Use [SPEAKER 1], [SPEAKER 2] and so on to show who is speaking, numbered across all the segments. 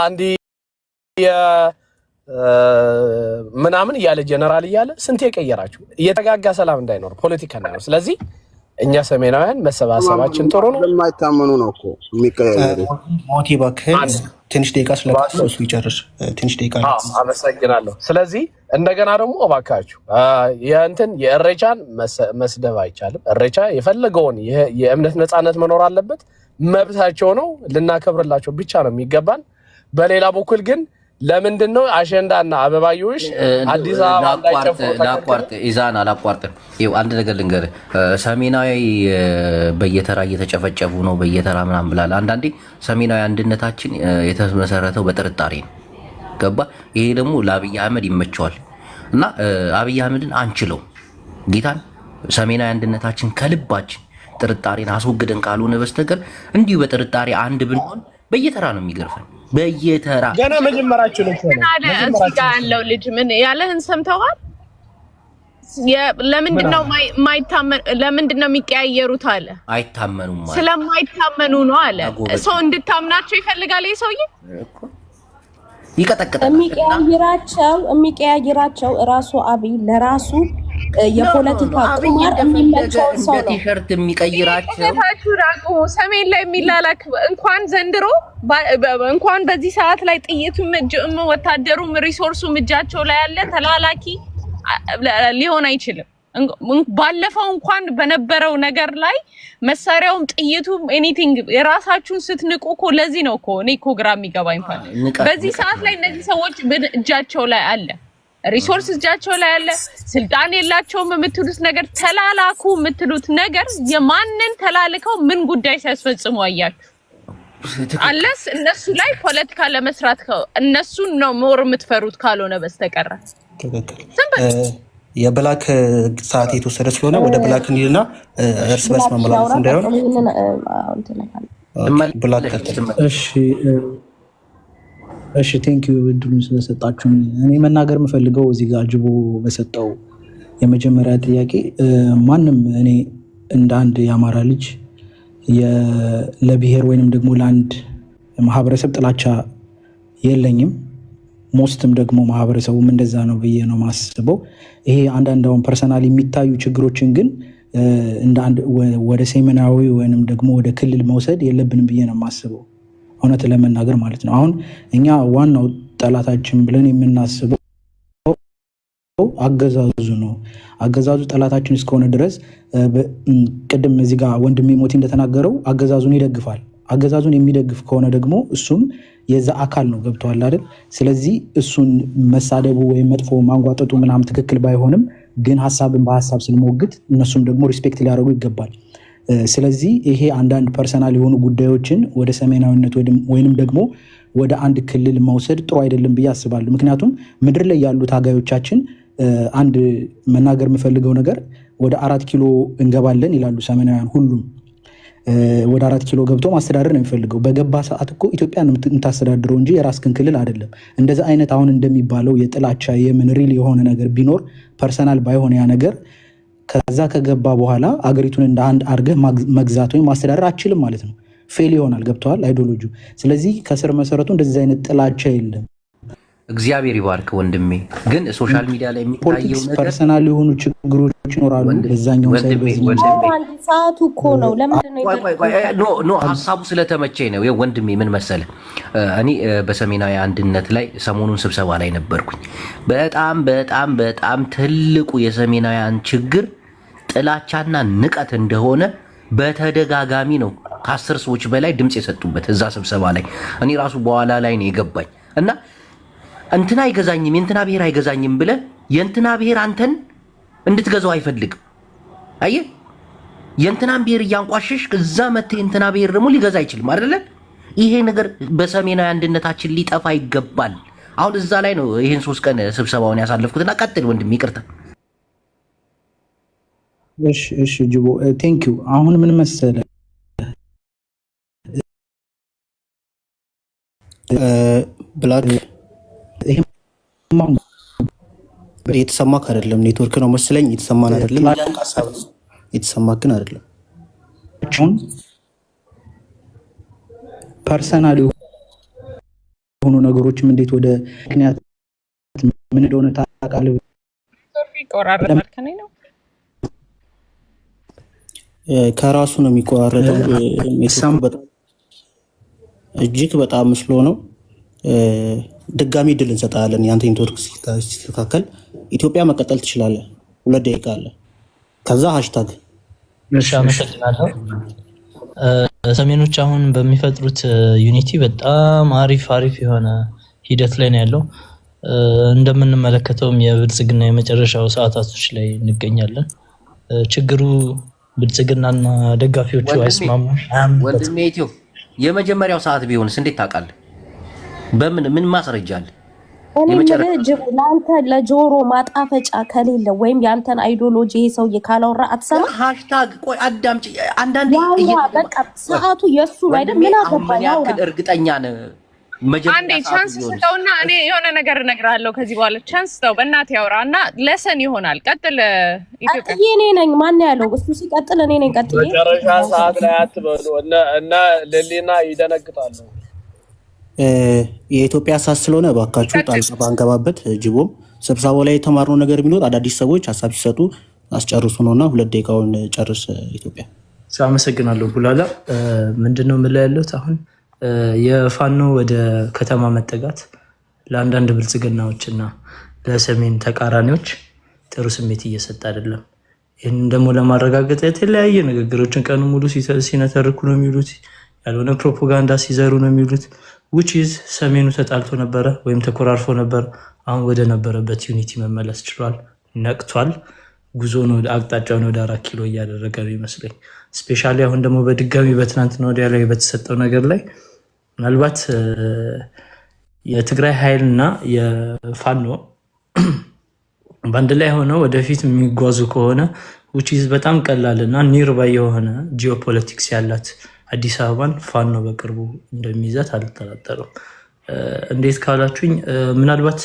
[SPEAKER 1] አንዲ ምናምን እያለ ጀነራል እያለ ስንት የቀየራችሁ እየተጋጋ ሰላም እንዳይኖር ፖለቲካ ነው። ስለዚህ እኛ ሰሜናውያን መሰባሰባችን ጥሩ ነው።
[SPEAKER 2] ለማይታመኑ ነው እኮ የሚቀያየሩ
[SPEAKER 3] ሞቲ ባክህ ትንሽ ደቂቃ ስለቀረው እሱ ይጨርስ። ትንሽ ደቂቃ
[SPEAKER 1] አመሰግናለሁ። ስለዚህ እንደገና ደግሞ እባካችሁ የእሬቻን መስደብ አይቻልም። እሬቻ የፈለገውን የእምነት ነፃነት መኖር አለበት፣ መብታቸው ነው። ልናከብርላቸው ብቻ ነው የሚገባን። በሌላ በኩል ግን ለምንድነው አሸንዳና አበባዮሽ አዲስ አበባ
[SPEAKER 4] ላቋርጥ ኢዛና ላቋርጥ። ይኸው አንድ ነገር ልንገርህ፣ ሰሜናዊ በየተራ እየተጨፈጨፉ ነው በየተራ ምናምን ብላል። አንዳንዴ ሰሜናዊ አንድነታችን የተመሰረተው በጥርጣሬ ነው። ገባ? ይሄ ደግሞ ለአብይ አህመድ ይመቸዋል እና አብይ አህመድን አንችለው ጌታን ሰሜናዊ አንድነታችን ከልባችን ጥርጣሬን አስወግደን ካልሆነ በስተቀር እንዲሁ በጥርጣሬ አንድ ብንሆን በየተራ ነው የሚገርፈን። በየተራ
[SPEAKER 1] ገና መጀመራችሁ ነው
[SPEAKER 5] አለ እዚህ ጋር ያለው ልጅ ምን ያለህን ሰምተዋል? ለምንድነው ለምንድነው የሚቀያየሩት አለ።
[SPEAKER 4] አይታመኑም ማለት
[SPEAKER 5] ስለማይታመኑ ነው አለ። ሰው እንድታምናቸው ይፈልጋል። ይሄ ሰውዬ
[SPEAKER 4] ይቀጠቅጣል።
[SPEAKER 6] የሚቀያየራቸው ራሱ አብይ ለራሱ የፖለቲካ ቁማር የሚመቸው ሰው ነው።
[SPEAKER 4] ቲሸርት የሚቀይራቸው
[SPEAKER 5] ሰሜን ላይ የሚላላክ እንኳን ዘንድሮ እንኳን በዚህ ሰዓት ላይ ጥይቱም እጅም ወታደሩም ሪሶርሱም እጃቸው ላይ ያለ ተላላኪ ሊሆን አይችልም። ባለፈው እንኳን በነበረው ነገር ላይ መሳሪያውም ጥይቱም ኤኒቲንግ የራሳችሁን ስትንቁ እኮ ለዚህ ነው እኮ እኔ እኮ ግራ የሚገባኝ በዚህ ሰዓት ላይ እነዚህ ሰዎች እጃቸው ላይ አለ ሪሶርስ እጃቸው ላይ አለ። ስልጣን የላቸውም የምትሉት ነገር ተላላኩ የምትሉት ነገር የማንን ተላልከው ምን ጉዳይ ሲያስፈጽሙ አያችሁ? አለስ እነሱ ላይ ፖለቲካ ለመስራት እነሱን ነው ሞር የምትፈሩት ካልሆነ በስተቀር።
[SPEAKER 3] የብላክ ሰዓት የተወሰደ ስለሆነ ወደ ብላክ እንሂድና እርስ በርስ መመላለስ እንዳይሆን ብላክ
[SPEAKER 7] እሺ ቴንክ ዩ እድሉን ስለሰጣችሁኝ። እኔ መናገር የምፈልገው እዚህ ጋር ጅቦ በሰጠው የመጀመሪያ ጥያቄ ማንም እኔ እንደ አንድ የአማራ ልጅ ለብሔር ወይንም ደግሞ ለአንድ ማህበረሰብ ጥላቻ የለኝም። ሞስትም ደግሞ ማህበረሰቡም እንደዛ ነው ብዬ ነው ማስበው። ይሄ አንዳንዳውን ፐርሰናል የሚታዩ ችግሮችን ግን እንደ አንድ ወደ ሰሜናዊ ወይንም ደግሞ ወደ ክልል መውሰድ የለብንም ብዬ ነው ማስበው፣ እውነት ለመናገር ማለት ነው። አሁን እኛ ዋናው ጠላታችን ብለን የምናስበው አገዛዙ ነው። አገዛዙ ጠላታችን እስከሆነ ድረስ ቅድም እዚህ ጋር ወንድሜ ሞቲ እንደተናገረው አገዛዙን ይደግፋል። አገዛዙን የሚደግፍ ከሆነ ደግሞ እሱም የዛ አካል ነው። ገብቷል አይደል? ስለዚህ እሱን መሳደቡ ወይም መጥፎ ማንጓጠጡ ምናምን ትክክል ባይሆንም ግን ሀሳብን በሀሳብ ስንሞግት እነሱም ደግሞ ሪስፔክት ሊያደርጉ ይገባል። ስለዚህ ይሄ አንዳንድ ፐርሰናል የሆኑ ጉዳዮችን ወደ ሰሜናዊነት ወይንም ደግሞ ወደ አንድ ክልል መውሰድ ጥሩ አይደለም ብዬ አስባለሁ። ምክንያቱም ምድር ላይ ያሉ ታጋዮቻችን አንድ መናገር የምፈልገው ነገር ወደ 4 ኪሎ እንገባለን ይላሉ ሰሜናውያን። ሁሉም ወደ 4 ኪሎ ገብቶ ማስተዳደር ነው የሚፈልገው። በገባ ሰዓት እኮ ኢትዮጵያ ነው የምታስተዳድረው እንጂ የራስህን ክልል አይደለም። እንደዛ አይነት አሁን እንደሚባለው የጥላቻ የምን ሪል የሆነ ነገር ቢኖር ፐርሰናል ባይሆን ያ ነገር ከዛ ከገባ በኋላ አገሪቱን እንደ አንድ አድርገህ መግዛት ወይም ማስተዳደር አችልም ማለት ነው። ፌል ይሆናል። ገብተዋል አይዲዮሎጂ። ስለዚህ ከስር መሰረቱ እንደዚህ አይነት ጥላቻ የለም።
[SPEAKER 4] እግዚአብሔር ይባርክ ወንድሜ። ግን ሶሻል ሚዲያ ላይ የሚታየው ነገር
[SPEAKER 7] ፐርሰናል የሆኑ ችግሮች ይኖራሉ። በዛኛው
[SPEAKER 6] ሰዓቱ እኮ ነው። ለምንድነው
[SPEAKER 4] ሀሳቡ ስለተመቸኝ ነው። ወንድሜ ምን መሰለ፣ እኔ በሰሜናዊ አንድነት ላይ ሰሞኑን ስብሰባ ላይ ነበርኩኝ። በጣም በጣም በጣም ትልቁ የሰሜናውያን ችግር ጥላቻና ንቀት እንደሆነ በተደጋጋሚ ነው ከ10 ሰዎች በላይ ድምፅ የሰጡበት እዛ ስብሰባ ላይ። እኔ ራሱ በኋላ ላይ ነው የገባኝ እና እንትና አይገዛኝም የእንትና ብሔር አይገዛኝም ብለህ የእንትና ብሔር አንተን እንድትገዛው አይፈልግም። አየህ፣ የእንትናን ብሔር እያንቋሸሽ እዛ መተህ የእንትና ብሔር ደግሞ ሊገዛ አይችልም አይደለ? ይሄ ነገር በሰሜናዊ አንድነታችን ሊጠፋ ይገባል። አሁን እዛ ላይ ነው ይሄን 3 ቀን ስብሰባውን ያሳለፍኩትና ቀጥል ወንድም፣ ይቅርታ።
[SPEAKER 7] እሺ ጅቦ ቴንክ ዩ። አሁን ምን መሰለህ
[SPEAKER 3] ብላክ የተሰማክ አይደለም፣ ኔትወርክ ነው መሰለኝ። የተሰማን አይደለም፣ የተሰማክ ግን አይደለም።
[SPEAKER 7] ፐርሰናል የሆኑ ነገሮችም እንዴት ወደ ምክንያት ምን እንደሆነ ታውቃለህ?
[SPEAKER 3] ከራሱ ነው የሚቆራረጠው። እጅግ በጣም ምስሎ ነው። ድጋሚ ድል እንሰጣለን። የአንተ ኔትወርክ ሲስተካከል ኢትዮጵያ መቀጠል ትችላለህ። 2 ደቂቃ አለ። ከዛ ሃሽታግ
[SPEAKER 8] አመሰግናለሁ። ሰሜኖች አሁን በሚፈጥሩት ዩኒቲ በጣም አሪፍ የሆነ ሂደት ላይ ነው ያለው። እንደምንመለከተውም የብልጽግና የመጨረሻው ሰዓታቶች ላይ እንገኛለን። ችግሩ ብልጽግናና ደጋፊዎቹ አይስማሙ።
[SPEAKER 4] ወንድሜ ኢትዮ የመጀመሪያው ሰዓት ቢሆንስ እንዴት ታውቃለህ? ምን ማስረጃ አለ?
[SPEAKER 6] ለአንተ ለጆሮ ማጣፈጫ ከሌለ ወይም የአንተን አይዲዮሎጂ ይሄ ሰውዬ ካላወራ አትሰማ።
[SPEAKER 4] ሃሽታግ ቆይ አዳምጪ። አንዳንዴ
[SPEAKER 6] በቃ ሰዓቱ የሱ አይደል? ምን አገባኝ?
[SPEAKER 4] ያክል እርግጠኛ ነህ?
[SPEAKER 5] አንዴ ቻንስ ስጠውና እኔ የሆነ ነገር እነግርሃለሁ። ከዚህ በኋላ ቻንስ ስጠው በእናትህ ያውራና ለሰን ይሆናል። ቀጥል። ኢትዮጵያ
[SPEAKER 6] እኔ ነኝ ማን ያለው? እሱ ሲቀጥል እኔ ነኝ ቀጥል።
[SPEAKER 1] መጨረሻ ሰዓት ላይ አትበሉ እና ለሊና ይደነግጣሉ።
[SPEAKER 3] የኢትዮጵያ ሀሳብ ስለሆነ እባካችሁ ጣልቃ ባንገባበት። ጅቦም ስብሰባው ላይ የተማርነው ነገር ቢኖር አዳዲስ ሰዎች ሀሳብ ሲሰጡ አስጨርሱ ነውና 2 ደቂቃውን ጨርስ። ኢትዮጵያ
[SPEAKER 8] አመሰግናለሁ። ቡላላ ምንድነው የምለው ያለሁት አሁን የፋኖ ወደ ከተማ መጠጋት ለአንዳንድ ብልጽግናዎችና ለሰሜን ተቃራኒዎች ጥሩ ስሜት እየሰጠ አይደለም። ይህን ደግሞ ለማረጋገጥ የተለያየ ንግግሮችን ቀኑ ሙሉ ሲነተርኩ ነው የሚሉት። ያልሆነ ፕሮፓጋንዳ ሲዘሩ ነው የሚሉት። which is ሰሜኑ ተጣልቶ ነበረ ወይም ተኮራርፎ ነበር። አሁን ወደ ነበረበት ዩኒቲ መመለስ ችሏል፣ ነቅቷል። ጉዞን ወደ አቅጣጫውን ወደ 4 ኪሎ እያደረገ ነው ይመስለኝ። ስፔሻሊ አሁን ደግሞ በድጋሚ በትናንትና ወዲያ ላይ በተሰጠው ነገር ላይ ምናልባት የትግራይ ኃይልና የፋኖ በአንድ ላይ ሆነው ወደፊት የሚጓዙ ከሆነ which is በጣም ቀላልና ኒርባይ የሆነ ጂኦፖለቲክስ ያላት አዲስ አበባን ፋኖ በቅርቡ እንደሚይዛት አልጠራጠርም። እንዴት ካላችሁኝ ምናልባት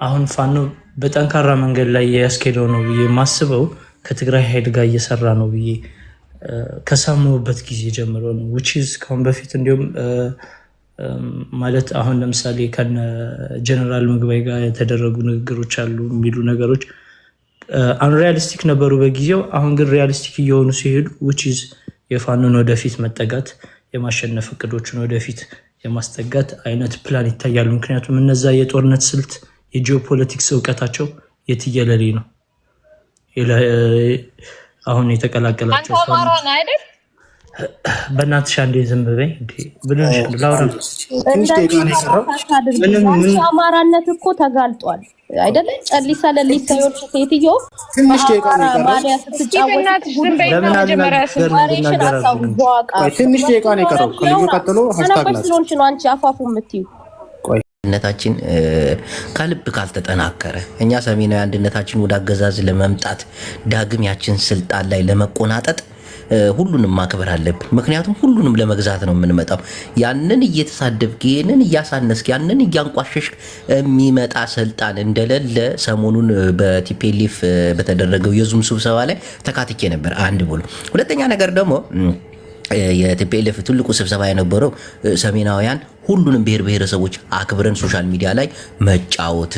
[SPEAKER 8] አሁን ፋኖ በጠንካራ መንገድ ላይ ያስኬደው ነው ብዬ ማስበው ከትግራይ ኃይል ጋር እየሰራ ነው ብዬ ከሰማሁበት ጊዜ ጀምሮ ነው። which is ከአሁን በፊት እንዲሁም ማለት አሁን ለምሳሌ ከነ ጀነራል ምግባይ ጋር የተደረጉ ንግግሮች አሉ የሚሉ ነገሮች አንሪያሊስቲክ ነበሩ በጊዜው። አሁን ግን ሪያሊስቲክ እየሆኑ ሲሄዱ which is የፋኖን ወደፊት መጠጋት የማሸነፍ እቅዶችን ወደፊት የማስጠጋት አይነት ፕላን ይታያሉ። ምክንያቱም እነዛ የጦርነት ስልት የጂኦፖለቲክስ እውቀታቸው የትየለሌ ነው። አሁን የተቀላቀላቸው በእናትሽ አንዴ ዝም በይ ብለሽ ላውራ።
[SPEAKER 6] አማራነት እኮ ተጋልጧል አይደለም? ጨሊሳ ለሊሳዮች ሴትዮ
[SPEAKER 2] ትንሽ ደቂቃ ነው የቀረው።
[SPEAKER 6] ማሪያ ስትጫወት
[SPEAKER 2] ትንሽ ደቂቃ ነው የቀረው። ከልዩ ቀጥሎ ሃሽታግ ናት
[SPEAKER 6] ስለሆንሽ ነው አንቺ አፋፉ የምትይው።
[SPEAKER 4] አንድነታችን ከልብ ካልተጠናከረ እኛ ሰሜናዊ አንድነታችን ወደ አገዛዝ ለመምጣት ዳግም ያችን ስልጣን ላይ ለመቆናጠጥ ሁሉንም ማክበር አለብን። ምክንያቱም ሁሉንም ለመግዛት ነው የምንመጣው። ያንን እየተሳደብክ ያንን እያሳነስክ ያንን እያንቋሸሽክ የሚመጣ ስልጣን እንደሌለ ሰሞኑን በቲፒኤልኤፍ በተደረገው የዙም ስብሰባ ላይ ተካትቼ ነበር። አንድ ብሎ ሁለተኛ ነገር ደግሞ የቲፒኤልኤፍ ትልቁ ስብሰባ የነበረው ሰሜናውያን ሁሉንም ብሔር ብሔረሰቦች አክብረን ሶሻል ሚዲያ ላይ መጫወት፣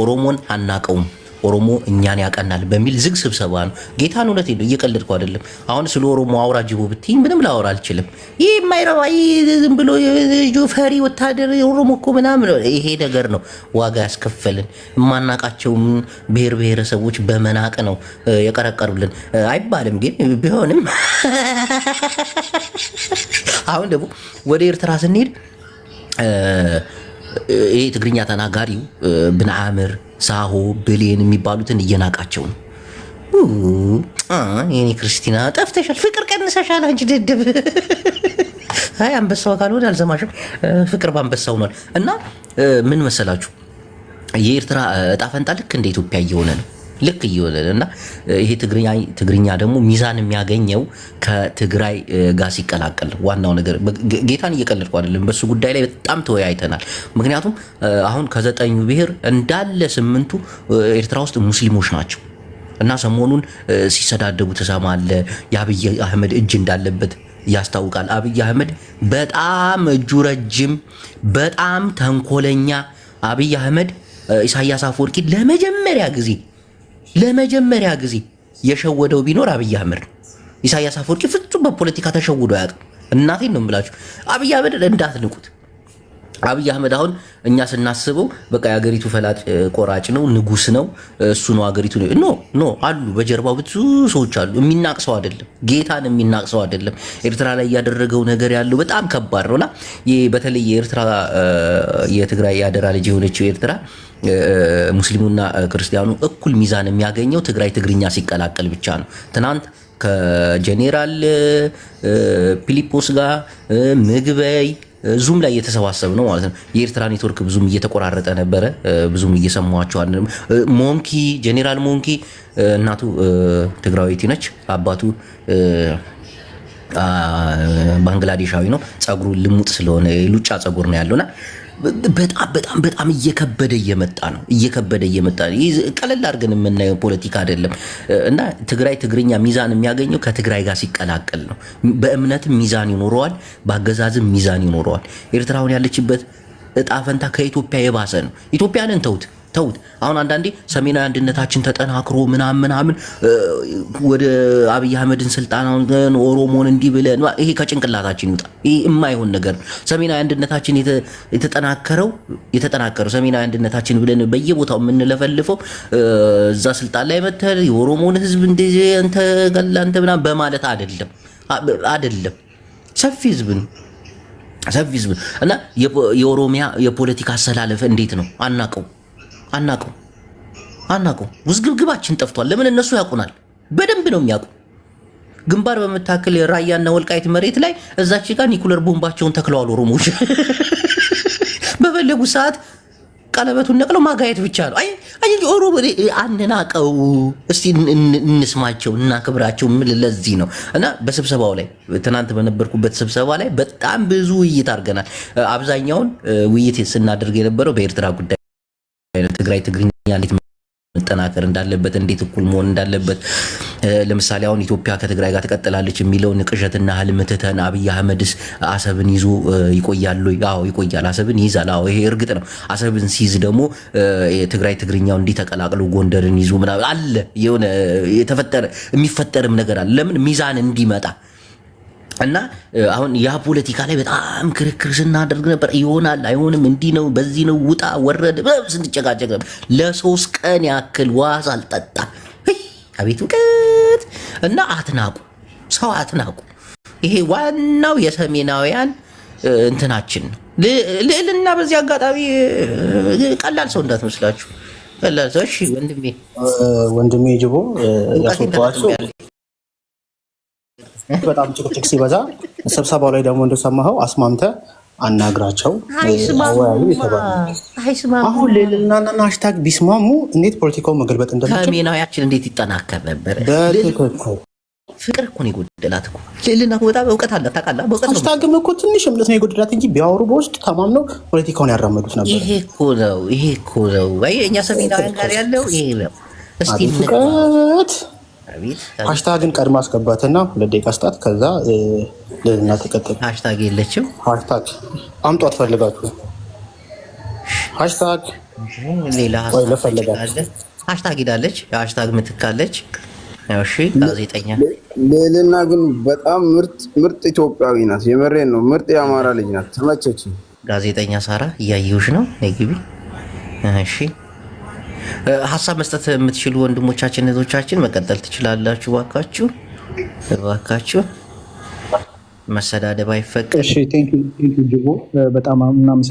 [SPEAKER 4] ኦሮሞን አናቀውም ኦሮሞ እኛን ያቀናል በሚል ዝግ ስብሰባ ነው። ጌታን እውነቴን ነው፣ እየቀለድኩ አይደለም። አሁን ስለ ኦሮሞ አውራ ጅቦ ብትይ ምንም ላወራ አልችልም። ይህ የማይረባ ዝም ብሎ ፈሪ ወታደር ኦሮሞ እኮ ምናምን ይሄ ነገር ነው ዋጋ ያስከፈልን። የማናቃቸውን ብሔር ብሔረሰቦች በመናቅ ነው የቀረቀሩልን አይባልም፣ ግን ቢሆንም አሁን ደግሞ ወደ ኤርትራ ስንሄድ ይሄ ትግርኛ ተናጋሪው ብንዓምር ሳሆ ብሌን የሚባሉትን እየናቃቸው ነው። የኔ ክርስቲና ጠፍተሻል፣ ፍቅር ቀንሰሻል አንቺ ደደብ። አይ አንበሳው ካልሆነ አልሰማሽም። ፍቅር ባንበሳው ነው። እና ምን መሰላችሁ የኤርትራ እጣ ፈንታ ልክ እንደ ኢትዮጵያ እየሆነ ነው። ልክ እየሆነ እና ይሄ ትግርኛ ደግሞ ሚዛን የሚያገኘው ከትግራይ ጋር ሲቀላቀል ዋናው ነገር ጌታን እየቀለድኩ አይደለም። በሱ ጉዳይ ላይ በጣም ተወያይተናል። ምክንያቱም አሁን ከ9 ብሔር እንዳለ 8ቱ ኤርትራ ውስጥ ሙስሊሞች ናቸው እና ሰሞኑን ሲሰዳደቡ ተሰማለ። የአብይ አህመድ እጅ እንዳለበት ያስታውቃል። አብይ አህመድ በጣም እጁ ረጅም፣ በጣም ተንኮለኛ። አብይ አህመድ ኢሳያስ አፈወርቂ ለመጀመሪያ ጊዜ የሸወደው ቢኖር አብይ አህመድ። ኢሳያስ አፈወርቂ ፍጹም በፖለቲካ ተሸውዶ አያውቅም። እናቴን ነው የምላችሁ። አብይ አህመድ እንዳትንቁት። አብይ አህመድ አሁን እኛ ስናስበው በቃ የሀገሪቱ ፈላጭ ቆራጭ ነው፣ ንጉስ ነው፣ እሱ ነው ሀገሪቱ ነው። ኖ አሉ፣ በጀርባው ብዙ ሰዎች አሉ። የሚናቅሰው አይደለም፣ ጌታን የሚናቅሰው አይደለም። ኤርትራ ላይ ያደረገው ነገር ያለው በጣም ከባድ ነውና በተለይ የኤርትራ የትግራይ ያደራ ልጅ የሆነችው ኤርትራ ሙስሊሙና ክርስቲያኑ እኩል ሚዛን የሚያገኘው ትግራይ ትግርኛ ሲቀላቀል ብቻ ነው። ትናንት ከጄኔራል ፊሊጶስ ጋር ምግበይ ዙም ላይ እየተሰባሰብ ነው ማለት ነው። የኤርትራ ኔትወርክ ብዙም እየተቆራረጠ ነበረ፣ ብዙም እየሰማቸው አይደለም። ሞንኪ ጄኔራል ሞንኪ እናቱ ትግራዊት ነች፣ አባቱ ባንግላዴሻዊ ነው። ጸጉሩ ልሙጥ ስለሆነ ሉጫ ጸጉር ነው ያለውና በጣም እየከበደ እየመጣ ነው። ቀለል አድርገን የምናየው ፖለቲካ አይደለም እና ትግራይ ትግርኛ ሚዛን የሚያገኘው ከትግራይ ጋር ሲቀላቀል ነው። በእምነትም ሚዛን ይኖረዋል፣ በአገዛዝም ሚዛን ይኖረዋል። ኤርትራውን ያለችበት እጣ ፈንታ ከኢትዮጵያ የባሰ ነው። ኢትዮጵያንን ተውት። አሁን አንዳንዴ ሰሜናዊ አንድነታችን ተጠናክሮ ምናምን ወደ አብይ አህመድን ስልጣናውን ኦሮሞን እንዲህ ብለን ይሄ ከጭንቅላታችን ይውጣ። ይሄ የማይሆን ነገር ነው። ሰሜናዊ አንድነታችን የተጠናከረው ሰሜናዊ አንድነታችን ብለን በየቦታው የምንለፈልፈው እዛ ስልጣን ላይ መተል የኦሮሞን ህዝብ እንደዚህ አንተ ገላንተ ምናምን በማለት አይደለም። ሰፊ ህዝብ ነው እና የኦሮሚያ የፖለቲካ አሰላለፍ እንዴት ነው አናቀው። ውዝግብግባችን ጠፍቷል። ለምን? እነሱ ያውቁናል፣ በደንብ ነው የሚያውቁ። ግንባር በመታከል ራያና ወልቃይት መሬት ላይ እዛች ጋር ኒኩለር ቦምባቸውን ተክለዋል ኦሮሞዎች። በፈለጉ ሰዓት ቀለበቱን ነቅለው ማጋየት ብቻ ነው። አይ ኦሮሞ አንናቀው፣ እስቲ እንስማቸው፣ እናክብራቸው። ምን ለዚህ ነው እና በስብሰባው ላይ ትናንት በነበርኩበት ስብሰባ ላይ በጣም ብዙ ውይይት አድርገናል። አብዛኛውን ውይይት ስናደርግ የነበረው በኤርትራ ጉዳይ ትግራይ ትግርኛ እንዴት መጠናከር እንዳለበት፣ እንዴት እኩል መሆን እንዳለበት። ለምሳሌ አሁን ኢትዮጵያ ከትግራይ ጋር ትቀጥላለች የሚለውን ቅዠትና ህልም ትተን አብይ አህመድስ አሰብን ይዞ ይቆያል? አዎ ይቆያል፣ አሰብን ይይዛል። አዎ ይሄ እርግጥ ነው። አሰብን ሲይዝ ደግሞ ትግራይ ትግርኛው እንዲህ ተቀላቅሎ ጎንደርን ይዞ ምናምን አለ፣ የሆነ የሚፈጠርም ነገር አለ። ለምን? ሚዛን እንዲመጣ እና አሁን ያ ፖለቲካ ላይ በጣም ክርክር ስናደርግ ነበር። ይሆናል አይሆንም፣ እንዲህ ነው በዚህ ነው፣ ውጣ ወረደ ስንጨቃጨቅ ነበር። ለ3 ቀን ያክል ዋስ አልጠጣ። አቤት ውቀት! እና ሰው አትናቁ። ይሄ ዋናው የሰሜናውያን እንትናችን ነው። ልዕልና በዚህ አጋጣሚ ቀላል ሰው እንዳትመስላችሁ፣ ቀላል ሰው። እሺ
[SPEAKER 3] ወንድሜ ጅቦ ያስወጣዋቸው በጣም ጭቅጭቅ ሲበዛ ስብሰባው ላይ ደግሞ እንደሰማኸው አስማምተ አናግራቸው አሁን ሌልናና ሃሽታግ ቢስማሙ እንዴት ፖለቲካው መገልበጥ እንደሚችል
[SPEAKER 4] ሰሜናዊያችን እንዴት ይጠናከር ነበር። ፍቅር እኮ ነው የጎደላት እኮ። ሌልና በጣም እውቀት አላት ታውቃለህ።
[SPEAKER 3] ሃሽታግም እኮ ትንሽ እምነት ነው የጎደላት እንጂ ቢያወሩ በውስጥ ተማምነው ፖለቲካውን ያራመዱት ነበር።
[SPEAKER 4] ይሄ እኮ ነው እኛ ሰሜናዊያን ጋር ያለው ይሄ ነው። እስቲ
[SPEAKER 3] ሃሽታግን ቀድማ አስገባትና 2 ደቂቃ ስጣት። ከዛ ለልና ተከተል።
[SPEAKER 4] ሃሽታግ የለችም።
[SPEAKER 3] ሃሽታግ አምጧት ፈልጋችሁ። ሃሽታግ
[SPEAKER 4] ሌላ ሃሽታግ ሄዳለች። ሃሽታግ ምትካለች። እሺ ጋዜጠኛ
[SPEAKER 9] ሌልና ግን በጣም ምርጥ ኢትዮጵያዊ ናት። የመሬን ነው። ምርጥ የአማራ ልጅ ናት። ተመቸች።
[SPEAKER 4] ጋዜጠኛ ሳራ እያየሁሽ ነው። ነይ ግቢ። እሺ ሀሳብ መስጠት የምትችሉ ወንድሞቻችን እህቶቻችን መቀጠል ትችላላችሁ። ባካችሁ መሰዳደብ አይፈቀድም።
[SPEAKER 7] እሺ ቴንክ ዩ ጅቦ በጣም እናመሰግናለን።